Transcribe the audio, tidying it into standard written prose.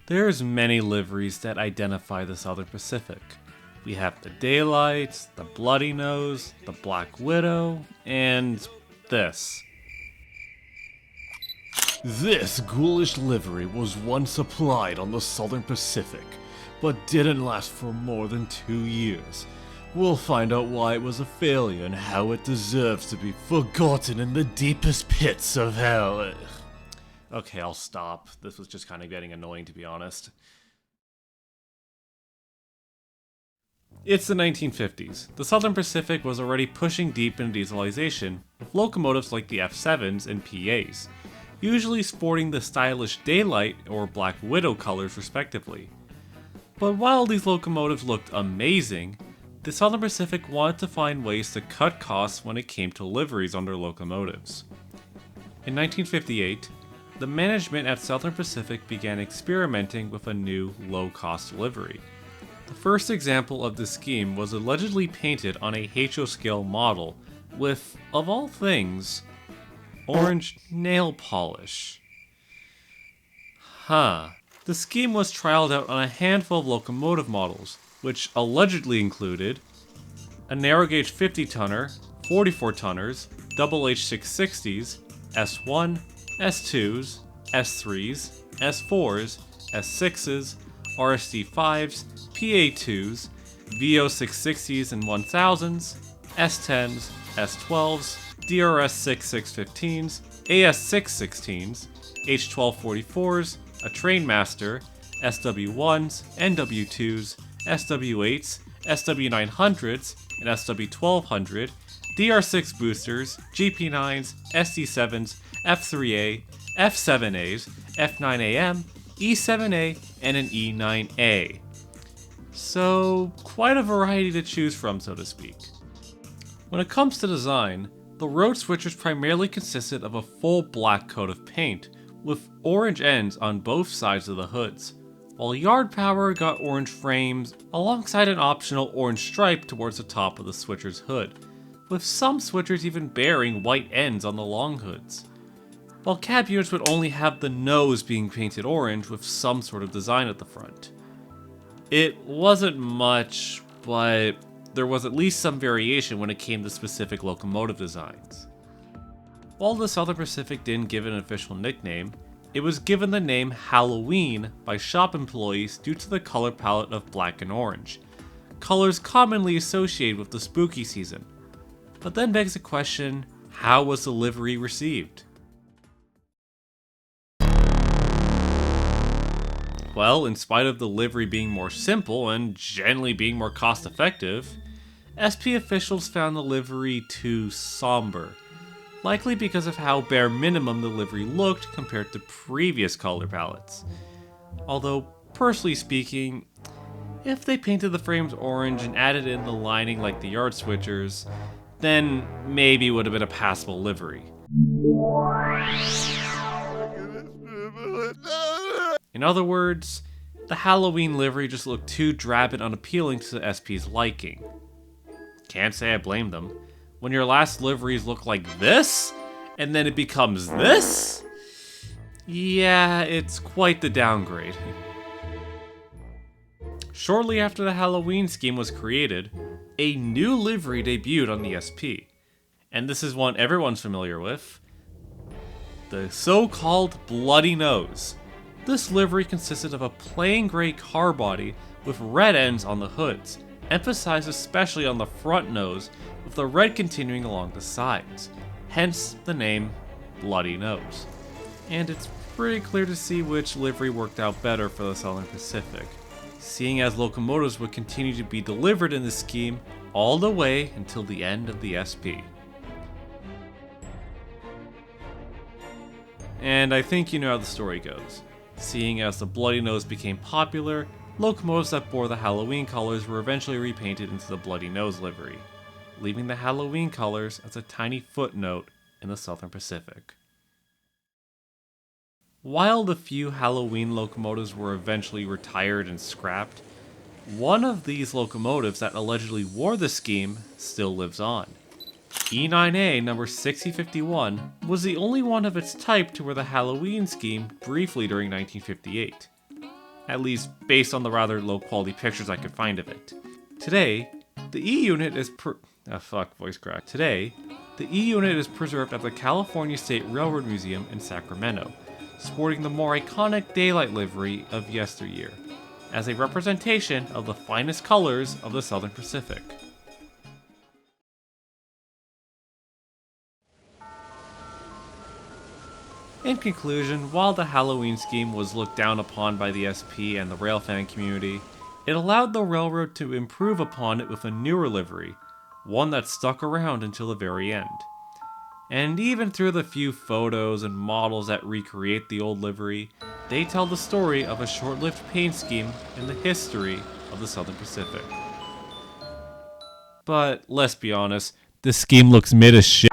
There's many liveries that identify the Southern Pacific. We have the Daylight, the Bloody Nose, the Black Widow, and this. This ghoulish livery was once applied on the Southern Pacific, but didn't last for more than 2 years. We'll find out why it was a failure and how it deserves to be forgotten in the deepest pits of hell. Okay, I'll stop. This was just kind of getting annoying, to be honest. It's the 1950s. The Southern Pacific was already pushing deep into dieselization, with locomotives like the F7s and PAs, usually sporting the stylish Daylight or Black Widow colors respectively. But while these locomotives looked amazing, the Southern Pacific wanted to find ways to cut costs when it came to liveries on their locomotives. In 1958, the management at Southern Pacific began experimenting with a new low-cost livery. The first example of this scheme was allegedly painted on a HO scale model with, of all things, orange nail polish. The scheme was trialed out on a handful of locomotive models, which allegedly included a narrow gauge 50-tonner, 44-tonners, double H660s, S1, S2s, S3s, S4s, S6s, RSD5s, PA2s, VO660s and 1000s, S10s, S12s, DRS6615s, AS616s, H1244s, a Trainmaster, SW1s, NW2s, SW8s, SW900s, and SW1200, DR6 boosters, GP9s, SD7s, F3A, F7As, F9AM, E7A, and an E9A. So, quite a variety to choose from, so to speak. When it comes to design, the road switchers primarily consisted of a full black coat of paint, with orange ends on both sides of the hoods, while yard power got orange frames alongside an optional orange stripe towards the top of the switcher's hood, with some switchers even bearing white ends on the long hoods. While cab units would only have the nose being painted orange with some sort of design at the front. It wasn't much, but there was at least some variation when it came to specific locomotive designs. While the Southern Pacific didn't give it an official nickname, it was given the name Halloween by shop employees due to the color palette of black and orange, colors commonly associated with the spooky season. But then begs the question, how was the livery received? Well, in spite of the livery being more simple and generally being more cost effective, SP officials found the livery too somber, likely because of how bare minimum the livery looked compared to previous color palettes. Although, personally speaking, if they painted the frames orange and added in the lining like the yard switchers, then maybe it would have been a passable livery. In other words, the Halloween livery just looked too drab and unappealing to the SP's liking. Can't say I blame them. When your last liveries look like this, and then it becomes this? Yeah, it's quite the downgrade. Shortly after the Halloween scheme was created, a new livery debuted on the SP. And this is one everyone's familiar with. The so-called Bloody Nose. This livery consisted of a plain gray car body with red ends on the hoods, emphasized especially on the front nose, with the red continuing along the sides, hence the name Bloody Nose. And it's pretty clear to see which livery worked out better for the Southern Pacific, seeing as locomotives would continue to be delivered in this scheme all the way until the end of the SP. And I think you know how the story goes. Seeing as the Bloody Nose became popular, locomotives that bore the Halloween colors were eventually repainted into the Bloody Nose livery, leaving the Halloween colors as a tiny footnote in the Southern Pacific. While the few Halloween locomotives were eventually retired and scrapped, one of these locomotives that allegedly wore the scheme still lives on. E9A number 6051 was the only one of its type to wear the Halloween scheme briefly during 1958. at least based on the rather low quality pictures I could find of it. Today, the E-unit is Today, the E-unit is preserved at the California State Railroad Museum in Sacramento, sporting the more iconic daylight livery of yesteryear, as a representation of the finest colors of the Southern Pacific. In conclusion, while the Halloween scheme was looked down upon by the SP and the railfan community, it allowed the railroad to improve upon it with a newer livery, one that stuck around until the very end. And even through the few photos and models that recreate the old livery, they tell the story of a short-lived paint scheme in the history of the Southern Pacific. But let's be honest, this scheme looks mid as shit.